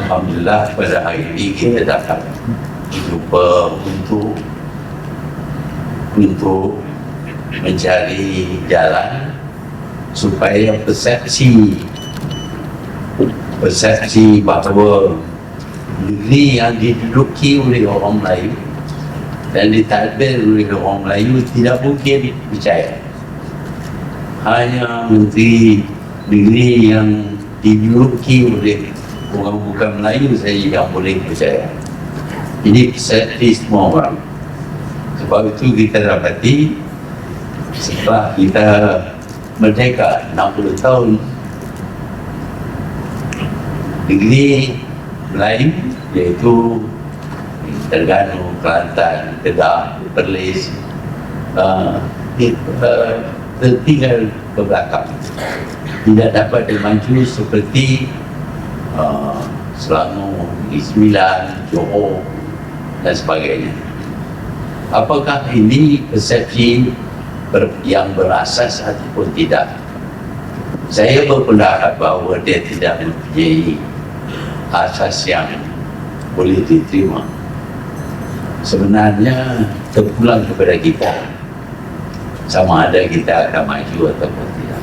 Alhamdulillah pada hari ini kita dapat jumpa untuk mencari jalan supaya persepsi bahawa negeri yang diduduki oleh orang Melayu dan ditadbir oleh orang Melayu tidak mungkin percaya. Hanya menteri negeri yang diduduki oleh orang bukan Melayu saja yang boleh percaya. Ini persepsi semua orang. Sebab itu kita dapati setelah kita merdeka 60 tahun, negeri Melayu iaitu Terengganu, Kelantan, Kedah, Perlis tertinggal ke belakang, tidak dapat dimaju seperti Selangor, Negeri Sembilan, Johor dan sebagainya. Apakah ini persepsi yang berasas ataupun tidak? Saya berpendapat bahawa dia tidak mempunyai asas yang boleh diterima. Sebenarnya terpulang kepada kita, sama ada kita akan maju ataupun tidak.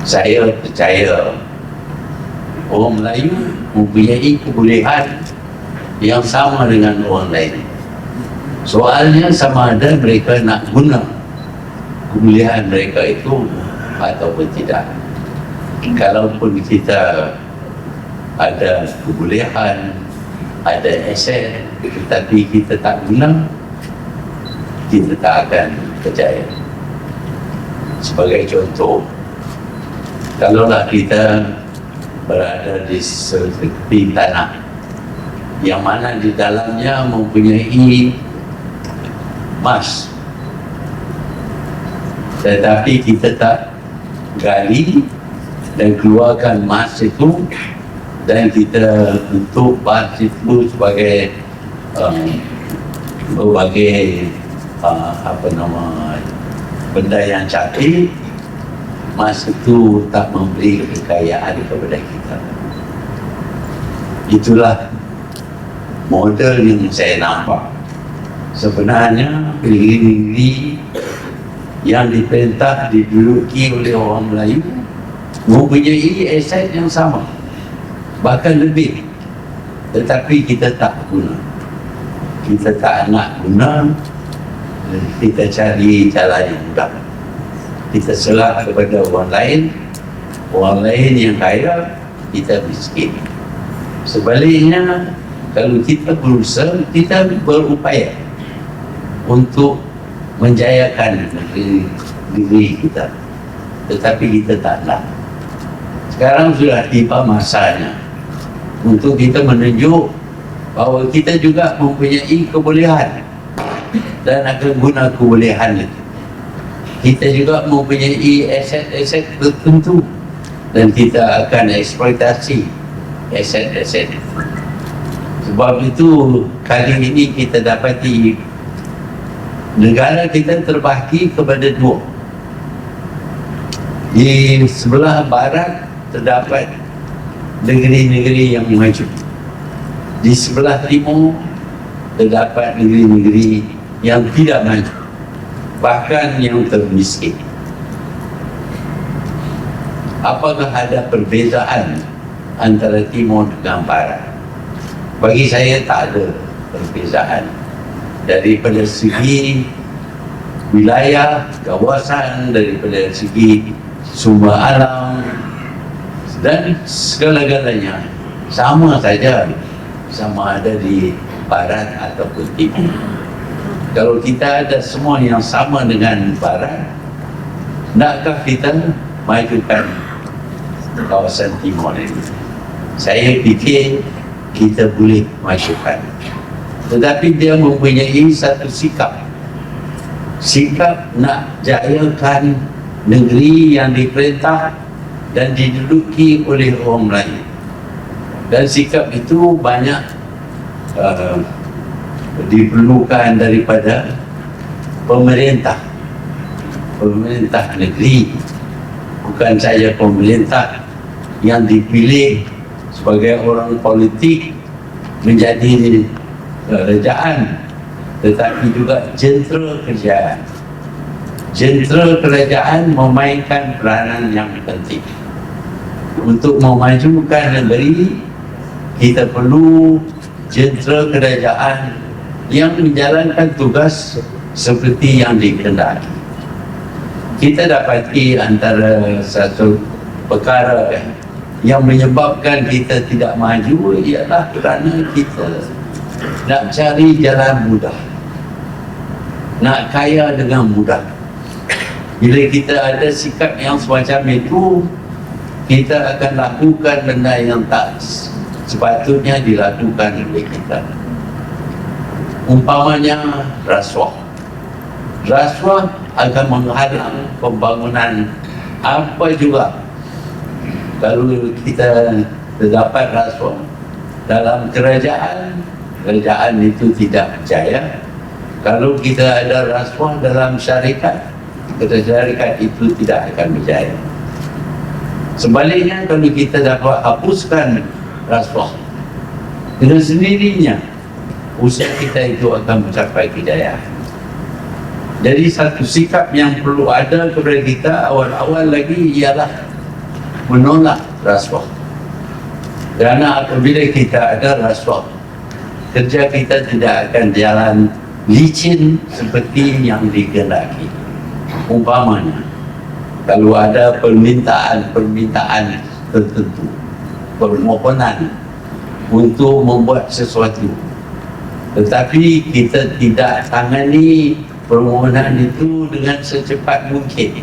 Saya percaya orang Melayu mempunyai kebolehan yang sama dengan orang lain. Soalnya sama ada mereka nak guna kebolehan mereka itu ataupun tidak. Kalaupun kita ada kebolehan, ada aset, tetapi kita tak guna, kita tak akan percaya. Sebagai contoh, kalaulah kita berada di setepi tanah yang mana di dalamnya mempunyai emas, tetapi kita tak gali dan keluarkan emas itu dan kita bentuk emas itu sebagai berbagai benda yang cantik, emas itu tak memberi kekayaan kepada kita. Itulah model yang saya nampak. Sebenarnya negeri-negeri yang diperintah diduduki oleh orang Melayu mempunyai aset yang sama, bahkan lebih, tetapi kita tak guna. Kita tak nak guna, kita cari jalan yang mudah. Kita serah kepada orang lain yang kaya, kita miskin. Sebaliknya, kalau kita berusaha, kita berupaya untuk menjayakan negeri kita, tetapi kita tak nak. Sekarang sudah tiba masanya untuk kita menunjuk bahawa kita juga mempunyai kebolehan dan akan guna kebolehan itu. Kita juga mempunyai aset-aset tertentu dan kita akan eksploitasi aset-aset itu. Sebab itu kali ini kita dapati negara kita terbahagi kepada dua. Di sebelah barat terdapat negeri-negeri yang maju. Di sebelah timur terdapat negeri-negeri yang tidak maju, bahkan yang termiskin. Apakah ada perbezaan antara timur dengan barat? Bagi saya tak ada perbezaan. Daripada segi wilayah, kawasan, daripada segi sumber alam dan segala-galanya sama saja, sama ada di barat ataupun timur. Kalau kita ada semua yang sama dengan barat, nakkah kita majukan kawasan timur ini? Saya fikir kita boleh majukan, tetapi dia mempunyai satu sikap nak jayakan negeri yang diperintah dan diduduki oleh orang Melayu. Dan sikap itu banyak diperlukan daripada pemerintah negeri, bukan saja pemerintah yang dipilih sebagai orang politik menjadi kerajaan, tetapi juga jentera kerajaan. Jentera kerajaan memainkan peranan yang penting. Untuk memajukan negeri, kita perlu jentera kerajaan yang menjalankan tugas seperti yang dikehendaki. Kita dapati antara satu perkara yang menyebabkan kita tidak maju ialah kerana kita nak cari jalan mudah, nak kaya dengan mudah. Bila kita ada sikap yang semacam itu, kita akan lakukan benda yang tak sepatutnya dilakukan oleh kita. Umpamanya rasuah. Rasuah akan menghalang pembangunan apa juga. Kalau kita terdapat rasuah dalam kerajaan, kerajaan itu tidak berjaya. Kalau kita ada rasuah dalam syarikat, syarikat itu tidak akan berjaya. Sebaliknya, kalau kita dapat hapuskan rasuah, dengan sendirinya usaha kita itu akan mencapai kejayaan. Jadi satu sikap yang perlu ada kepada kita awal-awal lagi ialah menolak rasuah. Kerana apabila kita ada rasuah, kerja kita tidak akan jalan licin seperti yang dikehendaki. Umpamanya, kalau ada permintaan tertentu, permohonan untuk membuat sesuatu, tetapi kita tidak tangani permohonan itu dengan secepat mungkin.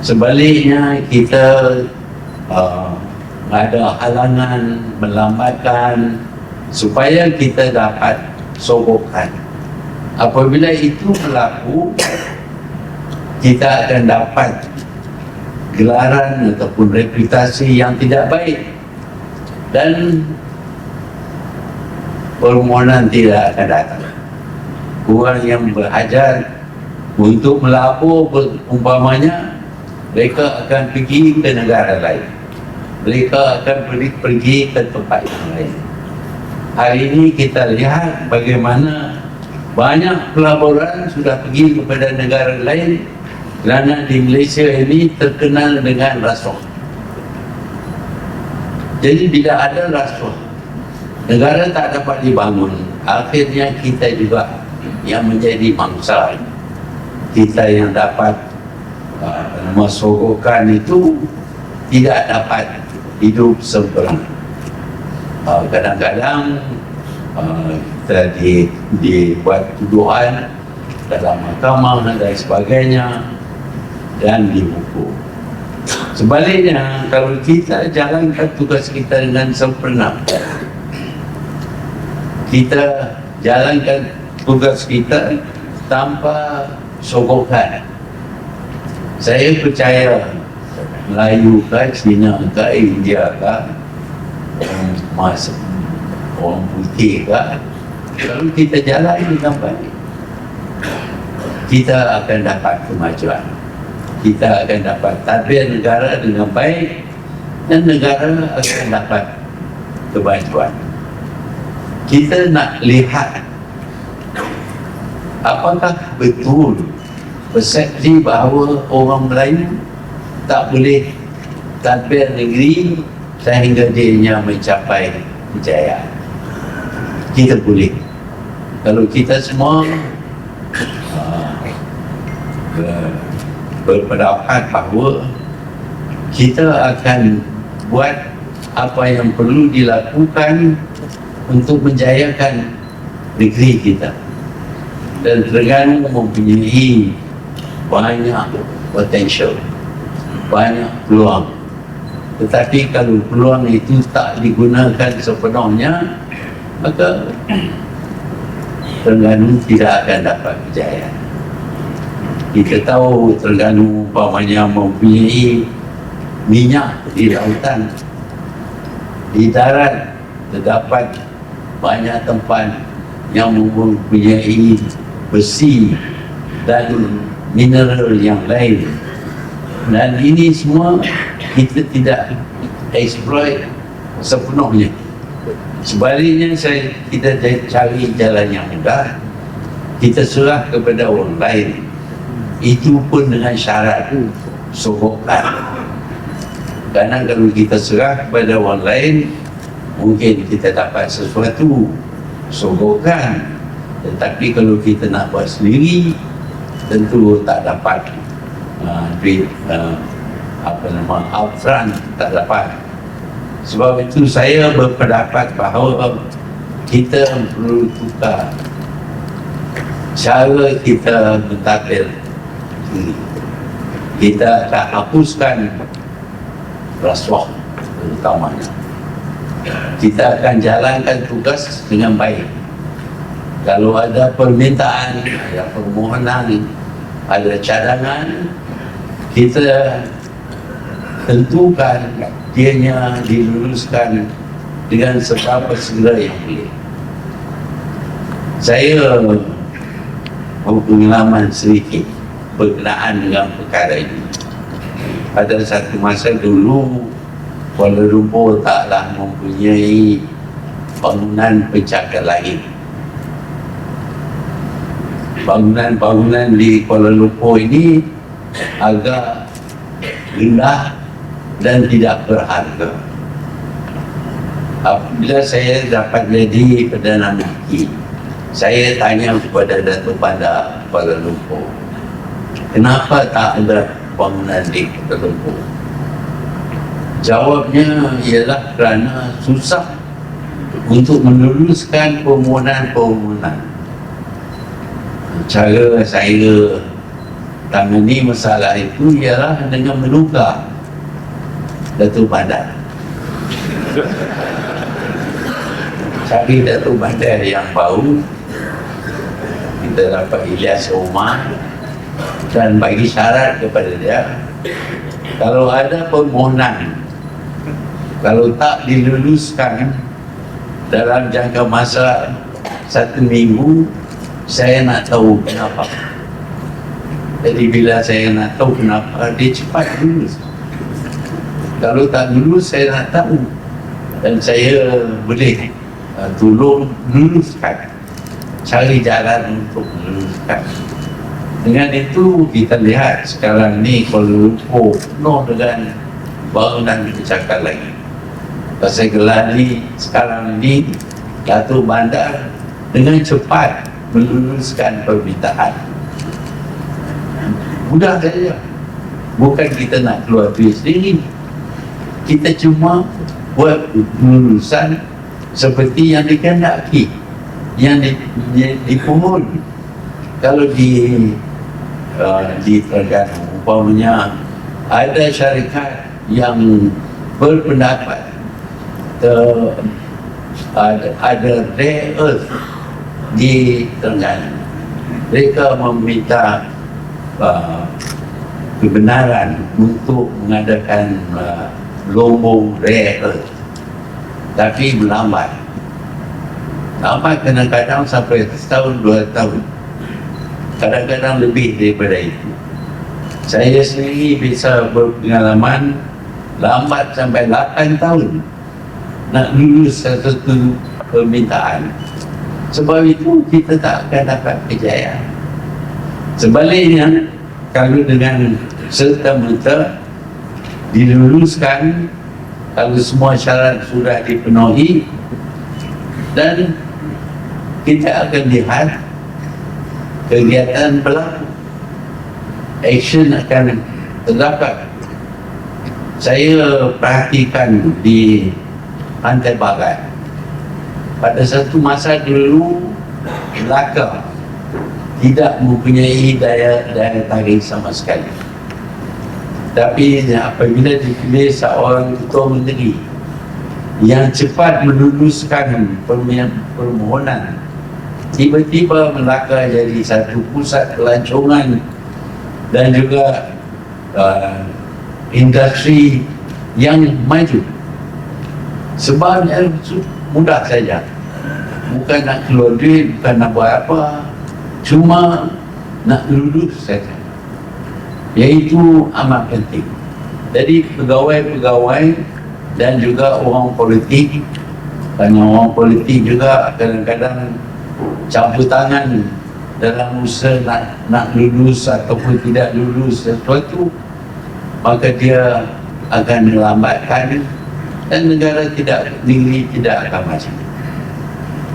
Sebaliknya, kita ada halangan, melambatkan supaya kita dapat sogokan. Apabila itu berlaku, kita akan dapat gelaran ataupun reputasi yang tidak baik dan permohonan tidak akan datang. Orang yang belajar untuk melapor umpamanya, mereka akan pergi ke negara lain, mereka akan pergi ke tempat yang lain. Hari ini kita lihat bagaimana banyak pelaburan sudah pergi kepada negara lain kerana di Malaysia ini terkenal dengan rasuah. Jadi bila ada rasuah, negara tak dapat dibangun, akhirnya kita juga yang menjadi mangsa. Kita yang dapat mesogokan itu tidak dapat hidup sempurna. Kadang-kadang kita dibuat tuduhan dalam mahkamah dan sebagainya dan dihukum. Sebaliknya, kalau kita jalankan tugas kita dengan sempurna, kita jalankan tugas kita tanpa sogokan, saya percaya Melayu ke, Cina ke, India ke, orang putih ke, kalau kita jalan dengan baik, kita akan dapat kemajuan. Kita akan dapat tadbir negara dengan baik dan negara akan dapat kemajuan. Kita nak lihat apakah betul persepsi bahawa orang Melayu tak boleh tadbir negeri sehingga dia mencapai kejayaan. Kita boleh. Kalau kita semua berpendapat bahawa kita akan buat apa yang perlu dilakukan untuk menjayakan negeri kita. Dan Terengganu mempunyai banyak potensial, banyak peluang. Tetapi kalau peluang itu tak digunakan sepenuhnya, maka Terengganu tidak akan dapat kejayaan. Kita tahu Terengganu umpamanya mempunyai minyak di lautan, di darat terdapat banyak tempat yang mempunyai besi dan mineral yang lain, dan ini semua kita tidak exploit sepenuhnya. Sebaliknya kita cari jalan yang mudah, kita serah kepada orang lain. Itu pun dengan syarat sokongan. Karena kalau kita serah kepada orang lain, mungkin kita dapat sesuatu sokongan. Tetapi kalau kita nak buat sendiri, tentu tak dapat duit upfront, tak dapat. Sebab itu saya berpendapat bahawa kita perlu tukar cara kita mentadbir ini. Kita akan hapuskan rasuah terutamanya. Kita akan jalankan tugas dengan baik. Kalau ada permintaan, ada permohonan, ada cadangan, kita tentukan dianya diluluskan dengan seberapa segera yang boleh. Saya berpengalaman sedikit berkenaan dengan perkara ini. Pada satu masa dulu, Kuala Lumpur taklah mempunyai bangunan pencakar langit. Bangunan-bangunan di Kuala Lumpur ini agak rendah dan tidak berharga. Apabila saya dapat jadi Perdana Menteri, saya tanya kepada Datuk Bandar Kuala Lumpur, kenapa tak ada bangunan di Kuala Lumpur? Jawabnya ialah kerana susah untuk meluluskan permohonan-permohonan. Cara saya tangani masalah itu ialah dengan menukar Datuk Bandar. Cari Datuk Bandar yang baru, kita dapat Ilyas Omar, dan bagi syarat kepada dia, kalau ada permohonan, kalau tak diluluskan dalam jangka masa 1 minggu, saya nak tahu kenapa. Jadi bila saya nak tahu kenapa, dia cepat lulus. Kalau tak lulus, saya nak tahu, dan saya boleh tolong luluskan, cari jalan untuk meluluskan. Dengan itu kita lihat sekarang ni Kuala Lumpur penuh dengan bangunan pencakar langit. Pasal gelar ni sekarang ni Datuk Bandar dengan cepat meluluskan permintaan. Mudah saja. Bukan kita nak keluar duit sendiri. Kita cuma buat lulusan seperti yang dikehendaki, yang dipohon. Kalau di Terengganu umpamanya ada syarikat yang berpendapat ada rare earth di Terengganu, mereka meminta kebenaran untuk mengadakan lombong rare earth, tapi lambat kadang-kadang sampai setahun 2 tahun, kadang-kadang lebih daripada itu. Saya sendiri bisa berpengalaman lambat sampai 8 tahun nak lulus satu permintaan. Sebab itu kita tak akan dapat kejayaan. Sebaliknya, kalau dengan serta-merta diluluskan, kalau semua syarat sudah dipenuhi, dan kita akan lihat kegiatan berlaku, action akan terdapat. Saya perhatikan di Pantai Barat, pada satu masa dulu Melaka tidak mempunyai daya tarik sama sekali. Tapi apabila dipilih seorang ketua menteri yang cepat meluluskan permohonan, tiba-tiba Melaka jadi satu pusat pelancongan dan juga industri yang maju. Sebabnya mudah saja, bukan nak keluar duit, bukan nak buat apa, cuma nak lulus saja. Iaitu amat penting. Jadi pegawai-pegawai dan juga orang politik. Kerana orang politik juga kadang-kadang campur tangan dalam usaha nak lulus ataupun tidak lulus sesuatu, maka dia akan melambatkan dan negeri tidak akan maju.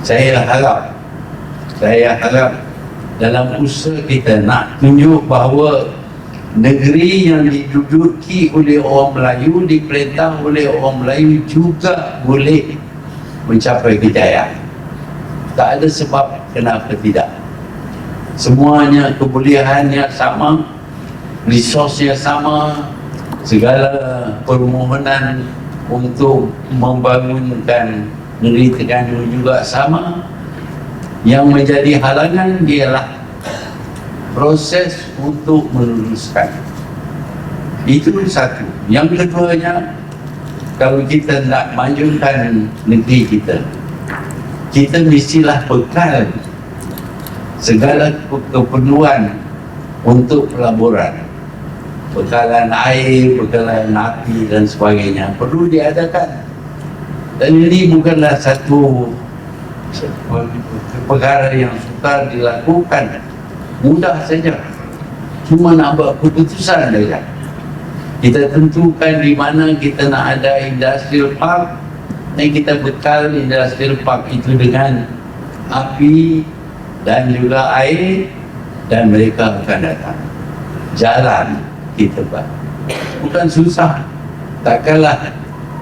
Saya harap dalam usaha kita nak tunjuk bahawa negeri yang diduduki oleh orang Melayu, diperintah oleh orang Melayu juga boleh mencapai kejayaan. Tak ada sebab kenapa tidak. Semuanya kebolehannya sama, resource-nya sama, segala permohonan untuk membangunkan negeri Terengganu juga sama. Yang menjadi halangan ialah proses untuk meluluskan. Itu satu. Yang keduanya, kalau kita nak majukan negeri kita, kita mestilah bekal segala keperluan untuk pelaburan. Bekalan air, bekalan api dan sebagainya perlu diadakan. Dan ini bukanlah satu perkara yang sukar dilakukan, mudah saja, cuma nak buat keputusan saja. Kita tentukan di mana kita nak ada industrial park, dan kita bekal industrial park itu dengan api dan juga air, dan mereka akan datang. Jalan kita buat, bukan susah. Takkanlah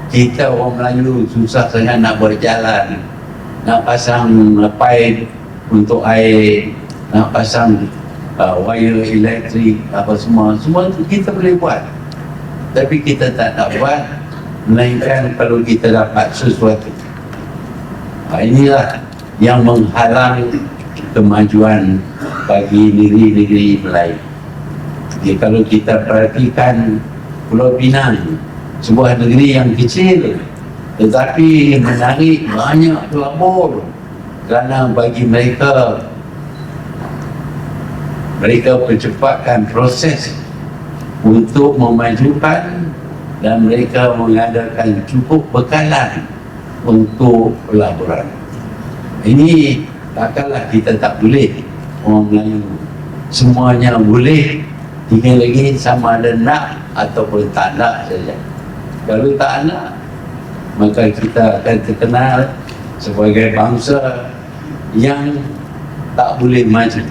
kita orang Melayu susah sangat nak buat jalan, nak pasang pipe untuk air, nak pasang wire elektrik, apa semua itu kita boleh buat. Tapi kita tak nak buat, melainkan kalau kita dapat sesuatu. Inilah yang menghalang kemajuan bagi negeri-negeri Melayu. Jadi kalau kita perhatikan Pulau Pinang, sebuah negeri yang kecil tetapi menarik banyak pelabur, kerana bagi mereka percepatkan proses untuk memajukan, dan mereka mengadakan cukup bekalan untuk pelaburan. Ini takkanlah kita tak boleh. Orang Melayu semuanya boleh, tinggal lagi sama ada nak ataupun tak nak saja. Kalau tak nak, maka kita akan terkenal sebagai bangsa yang tak boleh maju.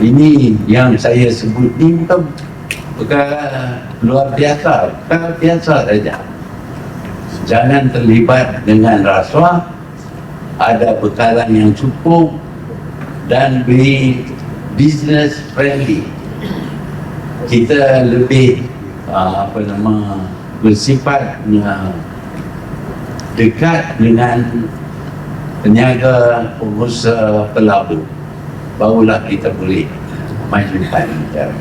Ini yang saya sebut ni bukan perkara luar biasa, perkara biasa saja. Jangan terlibat dengan rasuah, ada bekalan yang cukup, dan be business friendly. Kita lebih bersifat dekat dengan peniaga, pengusaha, pelabur, barulah kita boleh majukan negara.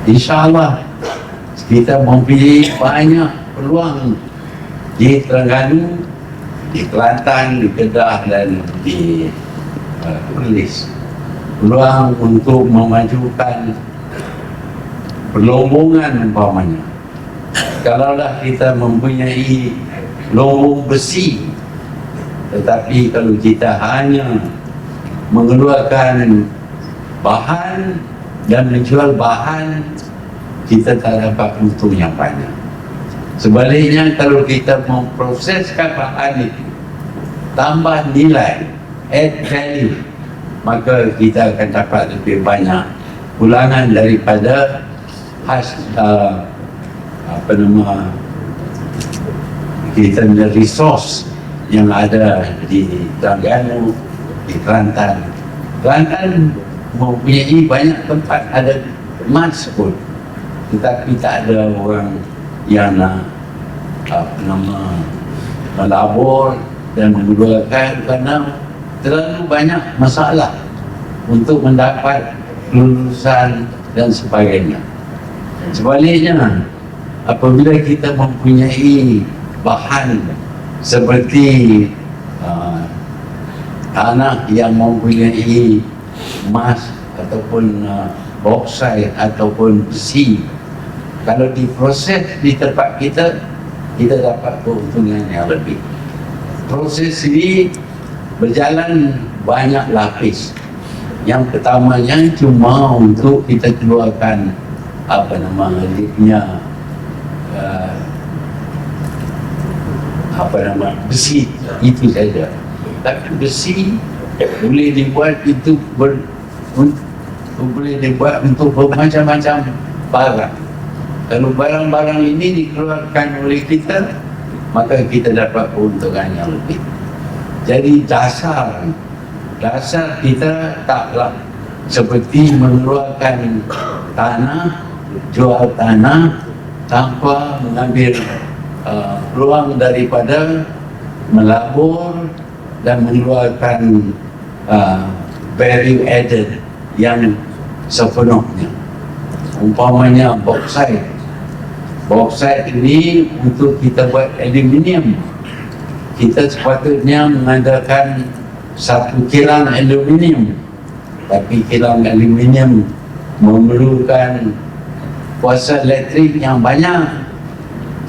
InsyaAllah kita mempunyai banyak peluang di Terengganu, di Kelantan, di Kedah dan di Perlis. Peluang untuk memajukan perlombongan umpamanya. Kalaulah kita mempunyai lombong besi, tetapi kalau kita hanya mengeluarkan bahan dan menjual bahan, kita tak dapat untung yang banyak. Sebaliknya, kalau kita memproseskan bahan itu, tambah nilai, add value, maka kita akan dapat lebih banyak pulangan daripada kita punya resource yang ada di Terengganu, di Kelantan. Kelantan mempunyai banyak tempat ada emas pun, tetapi tak ada orang yang melabur dan mengeluarkan, kerana terlalu banyak masalah untuk mendapat lulusan dan sebagainya. Sebaliknya, apabila kita mempunyai bahan seperti tanah yang mempunyai emas ataupun bauxite ataupun besi, Kalau diproses di tempat kita, kita dapat keuntungan yang lebih. Proses ini berjalan banyak lapis. Yang pertamanya cuma untuk kita keluarkan dia punya besi, itu saja. Tapi besi boleh dibuat boleh dibuat untuk bermacam-macam barang. Kalau barang-barang ini dikeluarkan oleh kita, maka kita dapat keuntungan yang lebih. Jadi dasar kita taklah seperti mengeluarkan tanah, jual tanah tanpa mengambil peluang daripada melabur dan mengeluarkan value added yang sepenuhnya. Umpamanya bauxite ini untuk kita buat aluminium, kita sepatutnya mengadakan satu kilang aluminium, tapi kilang aluminium memerlukan kuasa elektrik yang banyak.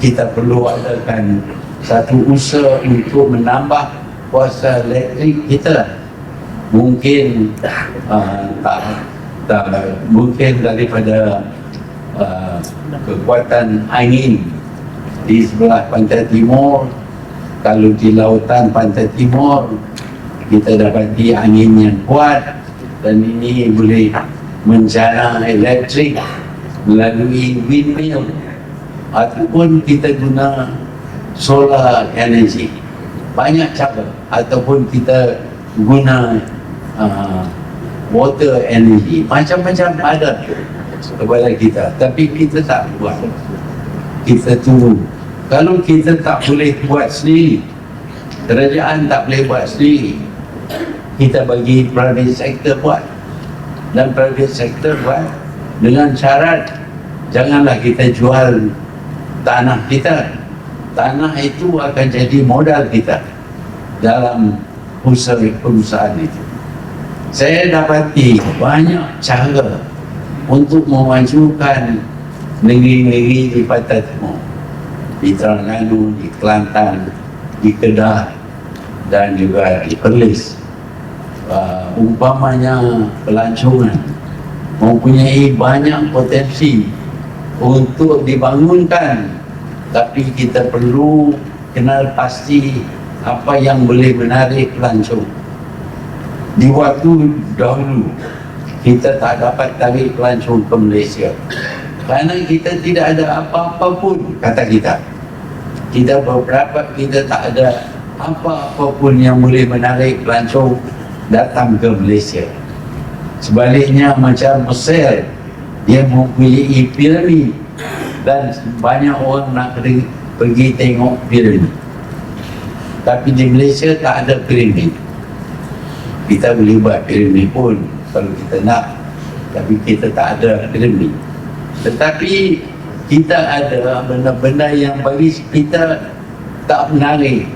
Kita perlu adakan satu usaha untuk menambah kuasa elektrik kita. Mungkin mungkin daripada kekuatan angin di sebelah pantai timur. Kalau di lautan pantai timur kita dapati angin yang kuat, dan ini boleh menjana elektrik melalui windmill, ataupun kita guna solar energy, banyak cara, ataupun kita guna water energy, macam-macam ada kepada kita, tapi kita tak buat. Kita tunggu. Kalau kita tak boleh buat sendiri, kerajaan tak boleh buat sendiri, kita bagi private sector buat. Dan private sector buat dengan syarat janganlah kita jual tanah kita. Tanah itu akan jadi modal kita dalam perusahaan itu. Saya dapati banyak cara untuk memajukan negeri-negeri di Pantai Timur, di Terengganu, di Kelantan, di Kedah, dan juga di Perlis. Umpamanya pelancongan mempunyai banyak potensi untuk dibangunkan, tapi kita perlu kenal pasti apa yang boleh menarik pelancong. Di waktu dahulu kita tak dapat tarik pelancong ke Malaysia kerana kita tidak ada apa-apa pun, kata kita. Kita berpendapat kita tak ada apa-apa pun yang boleh menarik pelancong datang ke Malaysia. Sebaliknya macam Mesir, dia mempunyai piramid dan banyak orang nak pergi tengok piramid. Tapi di Malaysia tak ada piramid. Kita boleh buat piramid pun kalau kita nak, tapi kita tak ada piramid. Tetapi kita ada benda-benda yang bagi kita tak menarik,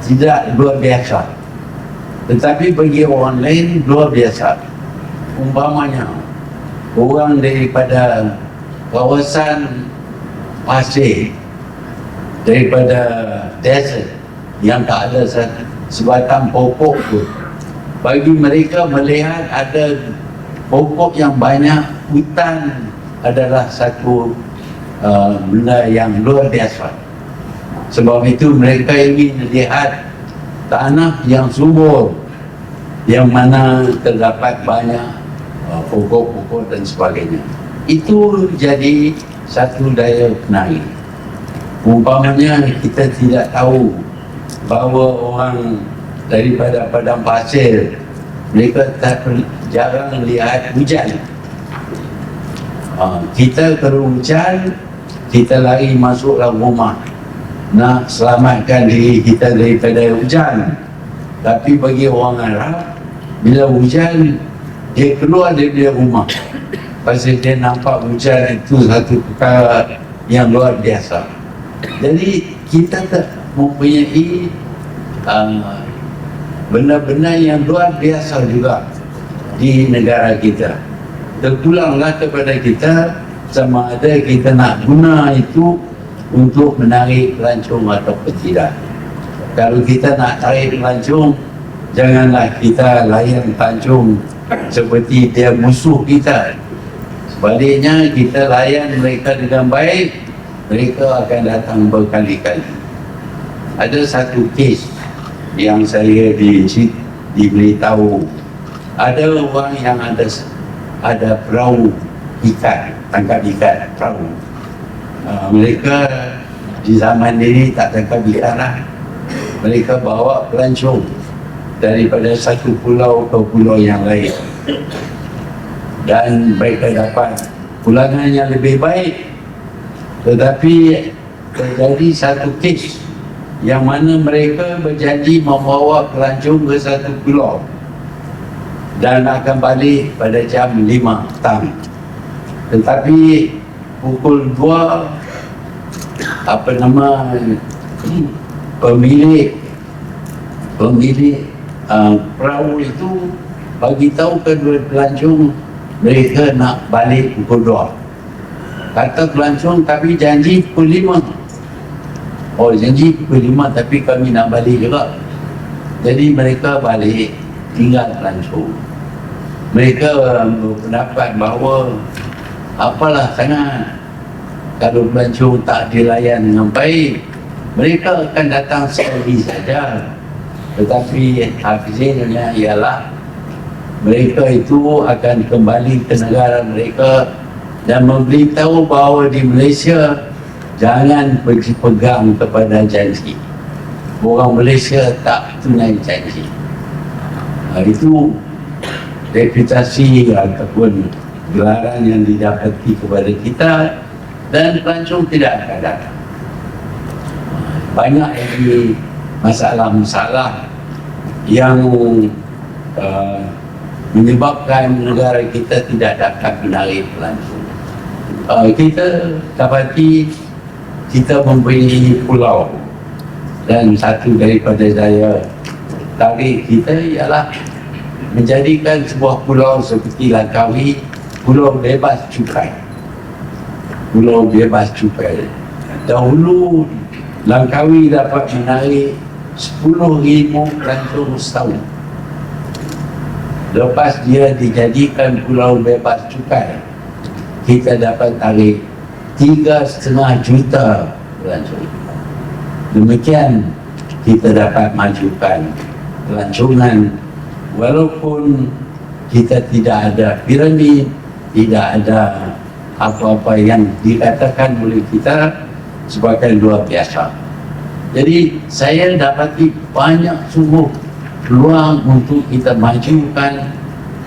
tidak luar biasa, tetapi bagi orang lain luar biasa. Umpamanya orang daripada kawasan pasir, daripada desert yang tak ada sebatang pokok pun, bagi mereka melihat ada pokok yang banyak, hutan adalah satu benda yang luar biasa. Sebab itu mereka ingin melihat tanah yang subur, yang mana terdapat banyak pokok-pokok dan sebagainya. Itu jadi satu daya penarik. Umpamanya kita tidak tahu bahawa orang daripada padang pasir, mereka jarang lihat hujan. Kita kalau hujan, kita lari masuk dalam rumah nak selamatkan diri kita daripada hujan. Tapi bagi orang Arab, bila hujan, dia keluar dari rumah pasal dia nampak hujan itu satu perkara yang luar biasa. Jadi kita tak mempunyai benda-benda yang luar biasa juga di negara kita. Terpulanglah kepada kita sama ada kita nak guna itu untuk menarik pelancong atau tidak. Kalau kita nak tarik pelancong, janganlah kita layan pelancong seperti dia musuh kita. Sebaliknya kita layan mereka dengan baik, mereka akan datang berkali-kali. Ada satu kes yang saya diberitahu, ada orang yang ada perahu ikan, tangkap ikan perahu. Mereka di zaman ini tak tangkap ikan lah. Mereka bawa pelancong daripada satu pulau ke pulau yang lain, dan mereka dapat pulangan yang lebih baik. Tetapi terjadi satu kes yang mana mereka berjanji membawa pelancong ke satu pulau dan akan balik pada jam 5 petang. Tetapi pukul 2 pemilik perahu itu bagi tahu kedua pelancong mereka nak balik pukul 2. Kata pelancong, tapi janji pukul 5. Oh, janji pukul 5 tapi kami nak balik juga. Jadi mereka balik, tinggal pelancong. Mereka berpendapat bahawa apalah sangat, kalau pelancong tak dilayan dengan baik, mereka akan datang sekali saja. Tetapi hasilnya ialah mereka itu akan kembali ke negara mereka dan memberitahu bahawa di Malaysia jangan berpegang kepada janji. Orang Malaysia tak tunai janji. Itu reputasi ataupun gelaran yang didapati kepada kita, dan pelancong tidak akan datang. Banyak lagi masalah-masalah yang menyebabkan negara kita tidak dapat menarik pelancong. Kita dapati kita mempunyai pulau, dan satu daripada daya tarik kita ialah menjadikan sebuah pulau seperti Langkawi pulau bebas cukai. Pulau bebas cukai. Dahulu Langkawi dapat menarik 10,000 pelancong setahun. Lepas dia dijadikan pulau bebas cukai, kita dapat tarik 3,5 juta pelancong. Demikian kita dapat majukan pelancongan, walaupun kita tidak ada piramid, tidak ada apa-apa yang dikatakan oleh kita sebagai luar biasa. Jadi saya dapati banyak sungguh peluang untuk kita majukan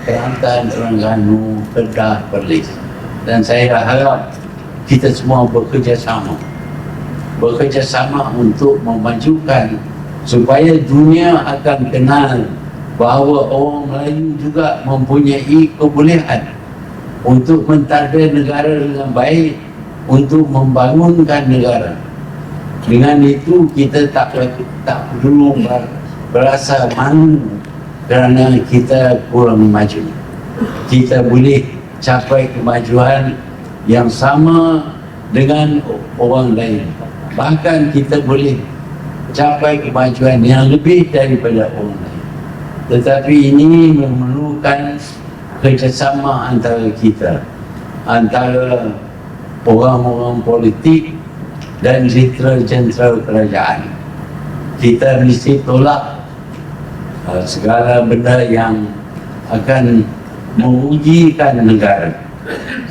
Kelantan, Terengganu, Kedah, Perlis. Dan saya harap kita semua bekerjasama untuk memajukan supaya dunia akan kenal bahawa orang Melayu juga mempunyai kebolehan untuk mentadbir negara dengan baik, untuk membangunkan negara. Dengan itu kita tak perlu berasa malu kerana kita kurang maju. Kita boleh capai kemajuan yang sama dengan orang lain. Bahkan kita boleh capai kemajuan yang lebih daripada orang lain. Tetapi ini memerlukan kerjasama antara kita, antara orang-orang politik dan jentera-jentera kerajaan. Kita mesti tolak segala benda yang akan merugikan negara.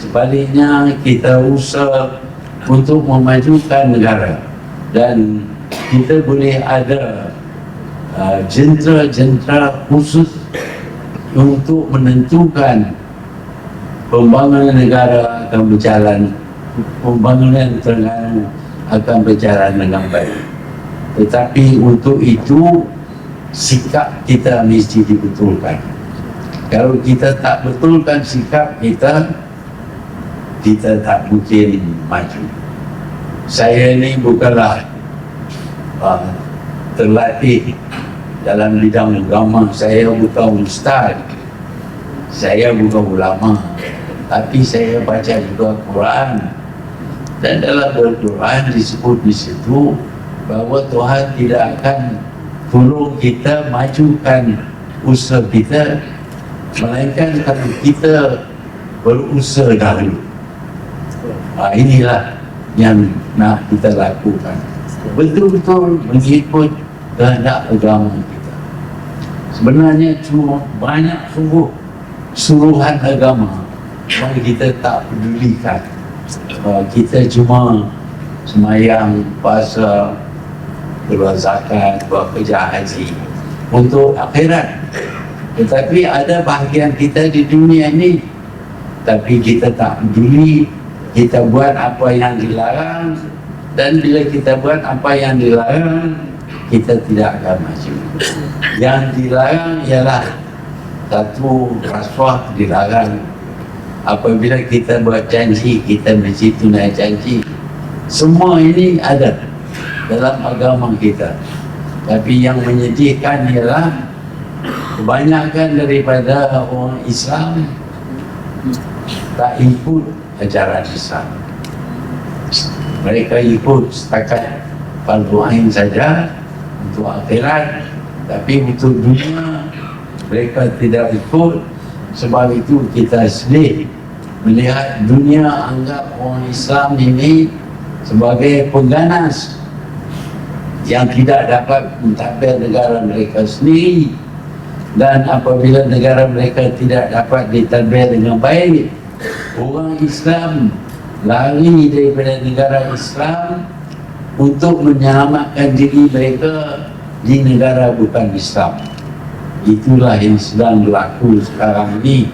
Sebaliknya kita usaha untuk memajukan negara, dan kita boleh ada jentera-jentera khusus untuk menentukan pembangunan negara akan berjalan, pembangunan Terengganu akan berjalan dengan baik. Tetapi untuk itu sikap kita mesti dibetulkan. Kalau kita tak betulkan sikap kita, kita tak mungkin maju. Saya ni bukanlah terlatih dalam bidang agama. Saya bukan ustaz, saya bukan ulama, tapi saya baca juga Quran, dan dalam Al-Quran disebut di situ bahawa Tuhan tidak akan tolong kita majukan usaha kita, melainkan kalau kita berusaha dahulu. Inilah yang nak kita lakukan, betul-betul mengikut kehendak agama kita. Sebenarnya cuma banyak sungguh suruhan agama yang kita tak pedulikan. Kita cuma semayang, puasa, keluar zakat, buat kerja haji untuk akhirat. Tetapi ada bahagian kita di dunia ini, tapi kita tak peduli. Kita buat apa yang dilarang, dan bila kita buat apa yang dilarang, kita tidak akan maju. Yang dilarang ialah satu, rasuah dilarang. Apabila kita buat janji, kita mesti tunai janji. Semua ini ada dalam agama kita. Tapi yang menyedihkan ialah kebanyakan daripada orang Islam tak ikut ajaran Islam. Mereka ikut setakat fardu ain saja untuk akhirat, tapi untuk dunia mereka tidak ikut. Sebab itu kita sedih melihat dunia anggap orang Islam ini sebagai pengganas yang tidak dapat mentadbir negara mereka sendiri, dan apabila negara mereka tidak dapat ditadbir dengan baik, orang Islam lari daripada negara Islam untuk menyelamatkan diri mereka di negara bukan Islam. Itulah yang sedang berlaku sekarang ini.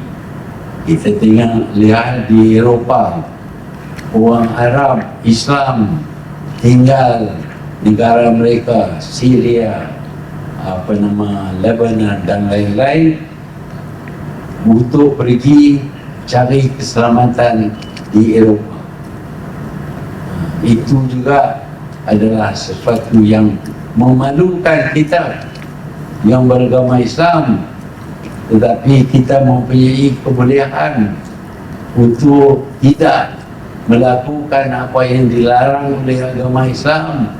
Kita tengok, lihat di Eropah, orang Arab Islam tinggal negara mereka, Syria, Lebanon dan lain-lain, untuk pergi cari keselamatan di Eropah. Itu juga adalah sesuatu yang memalukan kita yang beragama Islam, tetapi kita mempunyai kebolehan untuk tidak melakukan apa yang dilarang oleh agama Islam,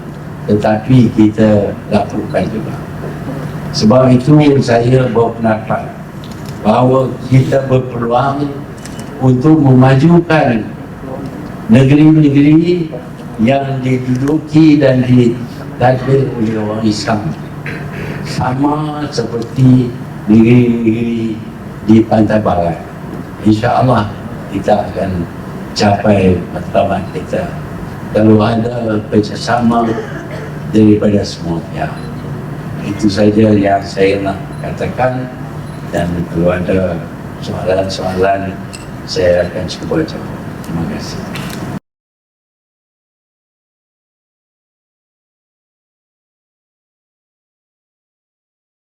tetapi kita lakukan juga. Sebab itu saya berpendapat bahawa kita berpeluang untuk memajukan negeri-negeri yang diduduki dan ditadbir oleh orang Islam, sama seperti negeri-negeri di pantai barat. InsyaAllah kita akan capai matlamat kita kalau ada kerjasama daripada semua pihak. Itu saja yang saya nak katakan, dan kalau ada soalan-soalan saya akan cuba jawab. Terima kasih.